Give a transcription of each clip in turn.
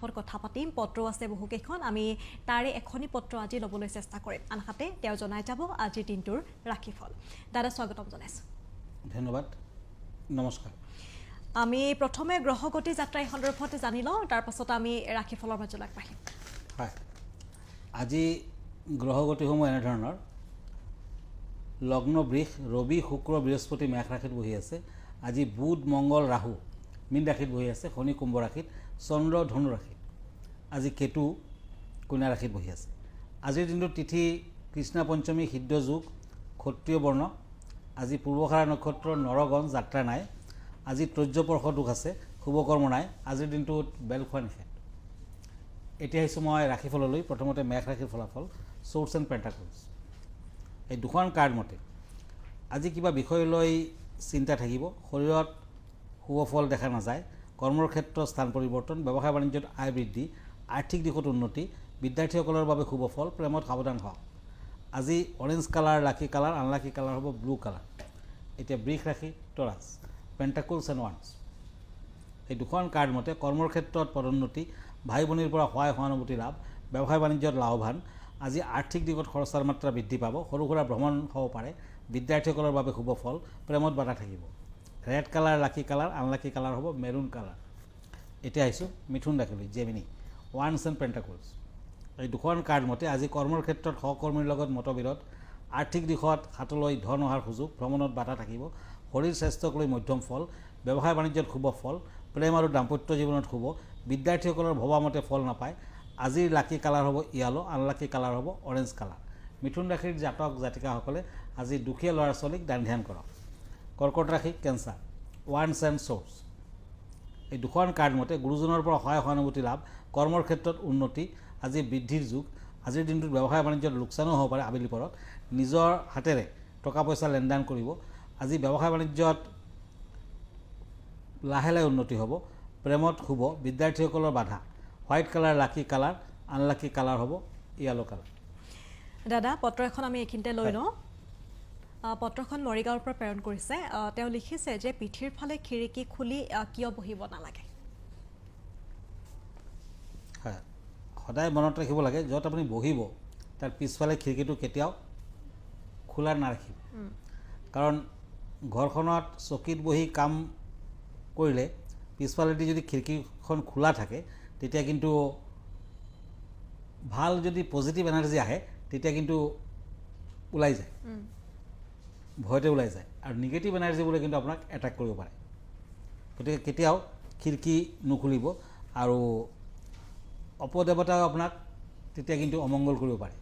কথা পাতিম পত্ৰ আছে বহুকেইখন আমি তাৰে এখনি পত্ৰ আজি লবলৈ চেষ্টা কৰিম আনহাতে তেওঁ জনাই যাব আজিৰ দিনটোৰ ৰাখিফল দাদা স্বাগতম জনাইছো ধন্যবাদ নমস্কাৰ আমি প্ৰথমে গ্ৰহগতি যাত্ৰা সন্দৰ্ভত জানি লওঁ তাৰ পাছত আমি ৰাখিফলৰ মাজলৈ আগবাঢ়িম হয় আজি গ্ৰহগতিসমূহ এনে ধৰণৰ লগ্ন বৃষ ৰবি শুক্ৰ বৃহস্পতি মেষ ৰাশিত বহি আছে আজি বুধ মঙ্গল ৰাহু মীন ৰাশিত বহি আছে শনি কুম্ভ ৰাশিত চন্দ্ৰ ধনু ৰাশিত আজি কেতু কন্যা ৰাশিত বহি আছে আজিৰ দিনটোৰ তিথি কৃষ্ণ পঞ্চমী সিদ্ধ যোগ ক্ষত্ৰিয় বৰ্ণ আজি পূৰ্বখাৰা নক্ষত্ৰ নৰগণ যাত্ৰা নাই আজি ত্ৰয্যপৰ্ষ দুখ আছে শুভকৰ্ম নাই আজিৰ দিনটোত বেল খোৱা নিষেধ এতিয়া আহিছোঁ মই ৰাশিফললৈ প্ৰথমতে মেষ ৰাশিৰ ফলাফল চ'ৰ্চ এণ্ড পেণ্টাকলছ এই দুখন কাৰ্ড মতে আজি কিবা বিষয় লৈ চিন্তা থাকিব শৰীৰত শুভ ফল দেখা নাযায় কৰ্মৰ ক্ষেত্ৰত স্থান পৰিৱৰ্তন ব্যৱসায় বাণিজ্যত আয় বৃদ্ধি আৰ্থিক দিশত উন্নতি বিদ্যাৰ্থীসকলৰ বাবে শুভ ফল প্ৰেমত সাৱধান হওক আজি অৰেঞ্জ কালাৰ লাকি কালাৰ আনলাকি কালাৰ হ'ব ব্লু কালাৰ এতিয়া বৃষ ৰাশি টৰাছ পেণ্টাকলছ এণ্ড ওৱান্স এই দুখন কাৰ্ড মতে কৰ্মৰ ক্ষেত্ৰত পদোন্নতি ভাই ভনীৰ পৰা সহায় সহানুভূতি লাভ ব্যৱসায় বাণিজ্যত লাভৱান আজি আৰ্থিক দিশত খৰচৰ মাত্ৰা বৃদ্ধি পাব সৰু সুৰা ভ্ৰমণ হ'ব পাৰে বিদ্যাৰ্থীসকলৰ বাবে শুভ ফল প্ৰেমত বাধা থাকিব ৰেড কালাৰ লাকি কালাৰ আনলাকি কালাৰ হ'ব মেৰুন কালাৰ এতিয়া আহিছোঁ মিথুন ৰাশিলৈ জেমিনি ওৱান্স এণ্ড পেণ্টাকলছ এই দুখন কাৰ্ড মতে আজি কৰ্মৰ ক্ষেত্ৰত সহকৰ্মীৰ লগত মতবিৰোধ আৰ্থিক দিশত হাতলৈ ধন অহাৰ সুযোগ ভ্ৰমণত বাধা থাকিব শৰীৰ স্বাস্থ্যক লৈ মধ্যম ফল ব্যৱসায় বাণিজ্যত শুভ ফল প্ৰেম আৰু দাম্পত্য জীৱনত শুভ বিদ্যাৰ্থীসকলৰ ভবামতে ফল নাপায় আজিৰ লাকি কালাৰ হ'ব য়েলো আনলাকি কালাৰ হ'ব অৰেঞ্জ কালাৰ মিথুন ৰাশিৰ জাতক জাতিকাসকলে আজি দুখীয়া ল'ৰা ছোৱালীক দান ধ্যান কৰক কৰ্কট ৰাশি কেঞ্চাৰ ওৱান্স এণ্ড চ'ৰ্চ এই দুখন কাৰ্ড মতে গুৰুজনৰ পৰা সহায় সহানুভূতি লাভ কৰ্মৰ ক্ষেত্ৰত উন্নতি আজি বৃদ্ধিৰ যুগ আজিৰ দিনটোত ব্যৱসায় বাণিজ্যত লোকচানো হ'ব পাৰে আবেলি পৰত নিজৰ হাতেৰে টকা পইচা লেনদেন কৰিব আজি ব্যৱসায় বাণিজ্যত লাহে লাহে উন্নতি হ'ব প্ৰেমত শুভ বিদ্যাৰ্থীসকলৰ বাধা হোৱাইট কালাৰ লাকি কালাৰ আনলাকি কালাৰ হ'ব য়েলো কালাৰ দাদা পত্ৰ এখন আমি এইখিনিতে লৈ লওঁ পত্ৰখন মৰিগাঁৱৰ পৰা প্ৰেৰণ কৰিছে তেওঁ লিখিছে যে পিঠিৰ ফালে খিৰিকী খুলি কিয় বহিব নালাগে হয় সদায় মনত ৰাখিব লাগে য'ত আপুনি বহিব তাৰ পিছফালে খিৰিকীটো কেতিয়াও খোলা নাৰাখিব কাৰণ ঘৰখনত চকীত বহি কাম কৰিলে পিছফালেদি যদি খিৰিকীখন খোলা থাকে তেতিয়া কিন্তু ভাল যদি পজিটিভ এনাৰ্জি আহে তেতিয়া কিন্তু ওলাই যায় ভয়তে ওলাই যায় আৰু নিগেটিভ এনাৰ্জিবোৰে কিন্তু আপোনাক এটাক কৰিব পাৰে গতিকে কেতিয়াও খিৰিকী নুখুলিব আৰু অপদেৱতাও আপোনাক তেতিয়া কিন্তু অমংগল কৰিব পাৰে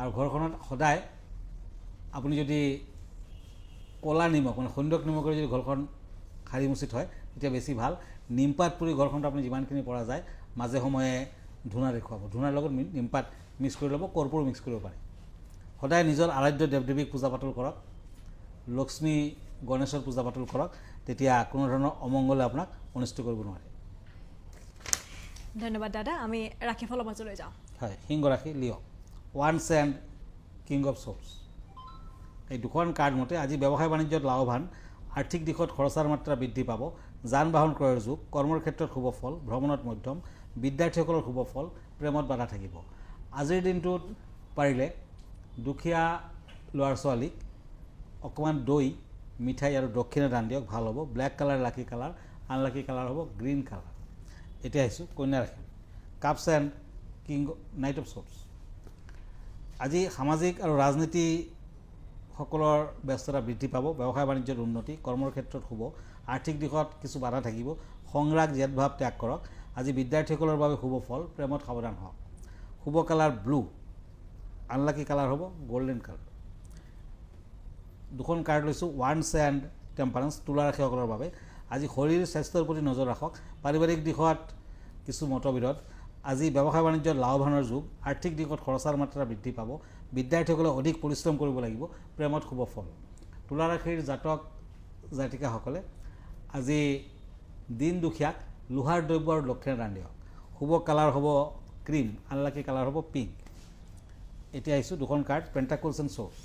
আৰু ঘৰখনত সদায় আপুনি যদি ক'লা নিমখ মানে সন্দক নিমখেৰে যদি ঘৰখন সাৰি মুচি থয় তেতিয়া বেছি ভাল নিমপাত পুৰি ঘৰখনত আপুনি যিমানখিনি পৰা যায় মাজে সময়ে ধূনা দেখুৱাব ধূনাৰ লগত নিমপাত মিক্স কৰি ল'ব কৰ্পূৰ মিক্স কৰিব পাৰে সদায় নিজৰ আৰাধ্য দেৱ দেৱীক পূজা পাতল কৰক লক্ষ্মী গণেশৰ পূজা পাতল কৰক তেতিয়া কোনো ধৰণৰ অমংগলে আপোনাক অনিষ্ট কৰিব নোৱাৰে ধন্যবাদ দাদা আমি ৰাখিফলৰ মাজলৈ যাওঁ হয় সিংহ ৰাশি Leo' once and king of source এই দুখন কাৰ্ড মতে আজি ব্যৱসায় বাণিজ্যত লাভৱান আৰ্থিক দিশত খৰচাৰ মাত্ৰা বৃদ্ধি পাব যান বাহন ক্ৰয়ৰ যুগ কৰ্মৰ ক্ষেত্ৰত শুভ ফল ভ্ৰমণত মধ্যম বিদ্যাৰ্থীসকলৰ শুভ ফল প্ৰেমত বাধা থাকিব আজিৰ দিনটোত পাৰিলে দুখীয়া ল'ৰা ছোৱালীক অকণমান দৈ মিঠাই আৰু দক্ষিণা দান দিয়ক ভাল হ'ব ব্লেক কালাৰ লাকি কালাৰ আনলাকি কালাৰ হ'ব গ্ৰীণ কালাৰ এতিয়া আহিছোঁ কন্যা ৰাশি cups and king night of source আজি সামাজিক আৰু ৰাজনীতিসকলৰ ব্যস্ততা বৃদ্ধি পাব ব্যৱসায় বাণিজ্যত উন্নতি কৰ্মৰ ক্ষেত্ৰত শুভ আৰ্থিক দিশত কিছু বাধা থাকিব সংৰাগ জেদভাৱ ত্যাগ কৰক আজি বিদ্যাৰ্থীসকলৰ বাবে শুভ ফল প্ৰেমত সাৱধান হওক শুভ কালাৰ ব্লু আনলাকি কালাৰ হ'ব গল্ডেন কালাৰ দুখন কাৰ্ড লৈছোঁ ওৱান্স এণ্ড টেম্পাৰেন্স তুলা ৰাশিসকলৰ বাবে আজি শৰীৰ স্বাস্থ্যৰ প্ৰতি নজৰ ৰাখক পাৰিবাৰিক দিশত কিছু মতবিৰোধ আজি ব্যৱসায় বাণিজ্যত লাভৱানৰ যুগ আৰ্থিক দিশত খৰচাৰ মাত্ৰা বৃদ্ধি পাব বিদ্যাৰ্থীসকলে অধিক পৰিশ্ৰম কৰিব লাগিব প্ৰেমত শুভ ফল তুলা ৰাশিৰ জাতক জাতিকাসকলে আজি দিন দুখীয়াক লোহাৰ দ্ৰব্য আৰু দক্ষিণা দান দিয়ক শুভ কালাৰ হ'ব ক্ৰীম আনলাকি কালাৰ হ'ব পিংক এতিয়া আহিছোঁ দুখন কাৰ্ড পেণ্টাকলছ এণ্ড চ'ৰ্চ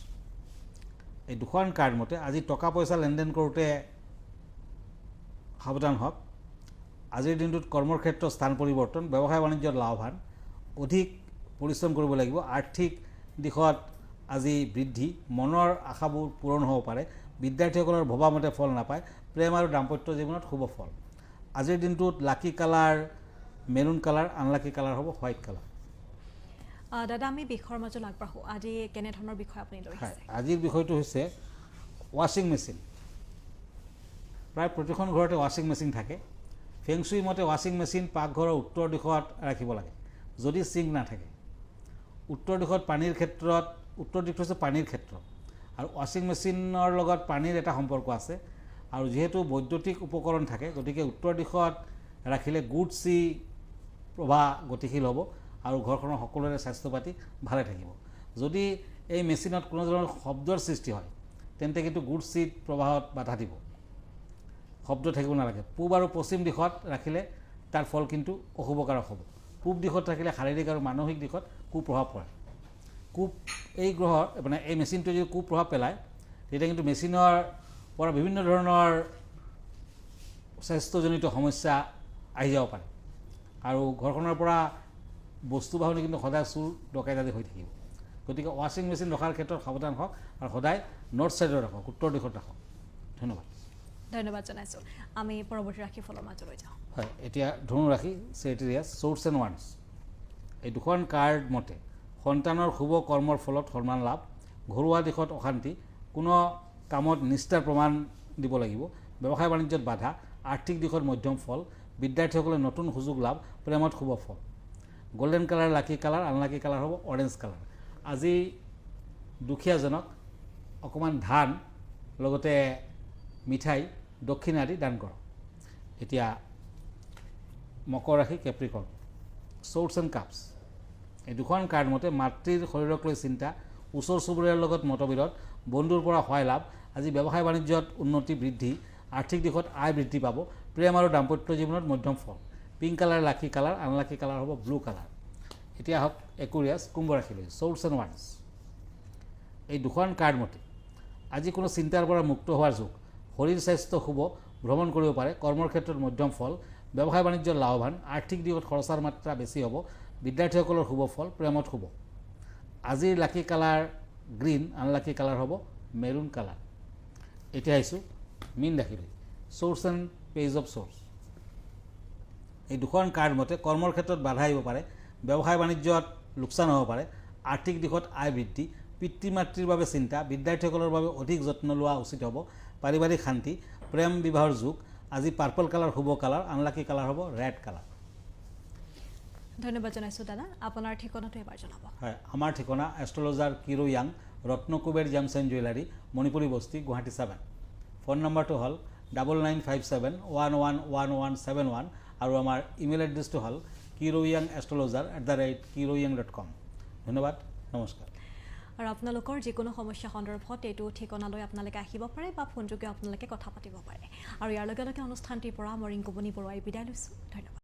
এই দুখন কাৰ্ড মতে আজি টকা পইচা লেনদেন কৰোঁতে সাৱধান হওক আজিৰ দিনটোত কৰ্মৰ ক্ষেত্ৰত স্থান পৰিৱৰ্তন, ব্যৱসায় বাণিজ্যত লাভৱান, অধিক পৰিশ্ৰম কৰিব লাগিব, আৰ্থিক দিশত আজি বৃদ্ধি, মনৰ আশাবোৰ পূৰণ হ'ব পাৰে, বিদ্যাৰ্থীসকলৰ ভবামতে ফল নাপায়, প্ৰেম আৰু দাম্পত্য জীৱনত শুভ ফল। আজিৰ দিনটোত lucky colour maroon colour, unlucky colour হ'ব হোৱাইট কালাৰ। দাদা আমি বিষয়ৰ মাজত আগবাঢ়ো। আজি কেনেধৰণৰ বিষয় আপুনি লৈ হয়, আহিছে? আজিৰ বিষয়টো হৈছে ৱাশ্বিং মেচিন। প্ৰায় প্ৰতিখন ঘৰতে ৱাশ্বিং মেচিন থাকে। ফেংচুই মতে ৱাশ্বিং মেচিন পাকঘৰৰ উত্তৰ দিশত ৰাখিব লাগে যদি চিংক নাথাকে। উত্তৰ দিশত পানীৰ ক্ষেত্ৰত, উত্তৰ দিশটো হৈছে পানীৰ ক্ষেত্ৰ, আৰু ৱাশ্বিং মেচিনৰ লগত পানীৰ এটা সম্পৰ্ক আছে। আৰু যিহেতু বৈদ্যুতিক উপকৰণ থাকে, গতিকে উত্তৰ দিশত ৰাখিলে গুড চি প্ৰবাহ গতিশীল হ'ব আৰু ঘৰখনৰ সকলোৰে স্বাস্থ্য পাতি ভালে থাকিব। যদি এই মেচিনত কোনো ধৰণৰ শব্দৰ সৃষ্টি হয় তেন্তে কিন্তু গুড চি প্ৰবাহত বাধা দিব, শব্দ থাকিব নালাগে। পূব আৰু পশ্চিম দিশত ৰাখিলে তাৰ ফল কিন্তু অশুভকাৰক হ'ব। পূব দিশত ৰাখিলে শাৰীৰিক আৰু মানসিক দিশত কুপ্ৰভাৱ পৰে। এই গ্ৰহৰ মানে এই মেচিনটোৱে যদি কুপ্ৰভাৱ পেলায় তেতিয়া কিন্তু মেচিনৰ পৰা বিভিন্ন ধৰণৰ স্বাস্থ্যজনিত সমস্যা আহি যাব পাৰে, আৰু ঘৰখনৰ পৰা বস্তু বাহনি কিন্তু সদায় চুৰ ডকাইত আদি হৈ থাকিব। গতিকে ৱাশ্বিং মেচিন ৰখাৰ ক্ষেত্ৰত সাৱধান হওক আৰু সদায় নৰ্থ ছাইডত ৰাখক, উত্তৰ দিশত ৰাখক। ধন্যবাদ। ধন্যবাদ জনাইছোঁ। আমি পৰৱৰ্তী ৰাশিফলৰ মাজলৈ যাওঁ। হয়, এতিয়া ধনু ৰাশি চেৰিটেৰিয়াছ চ'ৰ্টছ এণ্ড ওৱান্স। এই দুখন কাৰ্ড মতে সন্তানৰ শুভ কৰ্মৰ ফলত সন্মান লাভ, ঘৰুৱা দিশত অশান্তি, কোনো কামত নিষ্ঠাৰ প্ৰমাণ দিব লাগিব, ব্যৱসায় বাণিজ্যত বাধা, আৰ্থিক দিশত মধ্যম ফল, বিদ্যাৰ্থীসকলে নতুন সুযোগ লাভ, প্ৰেমত শুভ ফল। গল্ডেন কালাৰ লাকি কালাৰ, আনলাকি কালাৰ হ'ব অৰেঞ্জ কালাৰ। আজি দুখীয়াজনক অকণমান ধান লগতে মিঠাই দক্ষিণা আদি দান কৰক। এতিয়া মকৰ ৰাশি কেপ্ৰিকৰ্ণ চ'ৰ্টছ এণ্ড কাপছ। এই দুখন কাৰ্ড মতে মাতৃৰ শৰীৰক লৈ চিন্তা, ওচৰ চুবুৰীয়াৰ লগত মতবিৰোধ, বন্ধুৰ পৰা সহায় লাভ, আজি ব্যৱসায় বাণিজ্যত উন্নতি বৃদ্ধি, আৰ্থিক দিশত আয় বৃদ্ধি পাব, প্ৰেম আৰু দাম্পত্য জীৱনত মধ্যম ফল। পিংক কালাৰ লাকি কালাৰ, আনলাকি কালাৰ হ'ব ব্লু কালাৰ। এতিয়া হওক একুৰিয়াছ কুম্ভ ৰাশিলৈ চ'ৰ্টছ এণ্ড ওৱান্স। এই দুখন কাৰ্ড মতে আজি কোনো চিন্তাৰ পৰা মুক্ত হোৱাৰ যুগ, শৰীৰ স্বাস্থ্য শুভ, ভ্ৰমণ কৰিব পাৰে, কৰ্মৰ ক্ষেত্ৰত মধ্যম ফল, ব্যৱসায় বাণিজ্যত লাভৱান, আৰ্থিক দিশত খৰচাৰ মাত্ৰা বেছি হ'ব, বিদ্যাৰ্থীসকলৰ শুভ ফল, প্ৰেমত শুভ। আজিৰ লাকি কালাৰ গ্ৰীণ, আনলাকি কালাৰ হ'ব মেৰুন কালাৰ। এতিয়া আহিছোঁ মীন ৰাশিলৈ চ'ৰ্টছ এণ্ড পেজ অফ চ'ৰ্টছ। এই দুখন কাৰ্ড মতে কৰ্মৰ ক্ষেত্ৰত বাধা আহিব পাৰে, ব্যৱসায় বাণিজ্যত লোকচান হ'ব পাৰে, আৰ্থিক দিশত আয় বৃদ্ধি, পিতৃ মাতৃৰ বাবে চিন্তা, বিদ্যাৰ্থীসকলৰ বাবে অধিক যত্ন লোৱা উচিত হ'ব, পাৰিবাৰিক শান্তি, প্ৰেম বিবাহৰ যুগ। আজি পাৰ্পল কালাৰ শুভ কালাৰ, আনলাকি কালাৰ হ'ব ৰেড কালাৰ। ধন্যবাদ জনাইছোঁ দাদা। আপোনাৰ ঠিকনাটো এবাৰ জনাব। হয়, আমাৰ ঠিকনা এষ্ট্ৰলজাৰ কিৰো য়াং, Ratnakuber gems and jewellery, Manipuri Basti, Guwahati 7। Phone নম্বৰটো হ'ল 9957111171 আৰু আমাৰ ইমেইল এড্ৰেছটো হ'ল kiroyangastrologer@kiroyang.com। ধন্যবাদ, নমস্কাৰ। আৰু আপোনালোকৰ যিকোনো সমস্যা সন্দৰ্ভত এইটো ঠিকনালৈ আপোনালোকে আহিব পাৰে বা ফোনযোগে আপোনালোকে কথা পাতিব পাৰে। আৰু ইয়াৰ লগে লগে অনুষ্ঠানটিৰ পৰা মই ৰিংকুমণি বৰুৱাই বিদায় লৈছোঁ। ধন্যবাদ।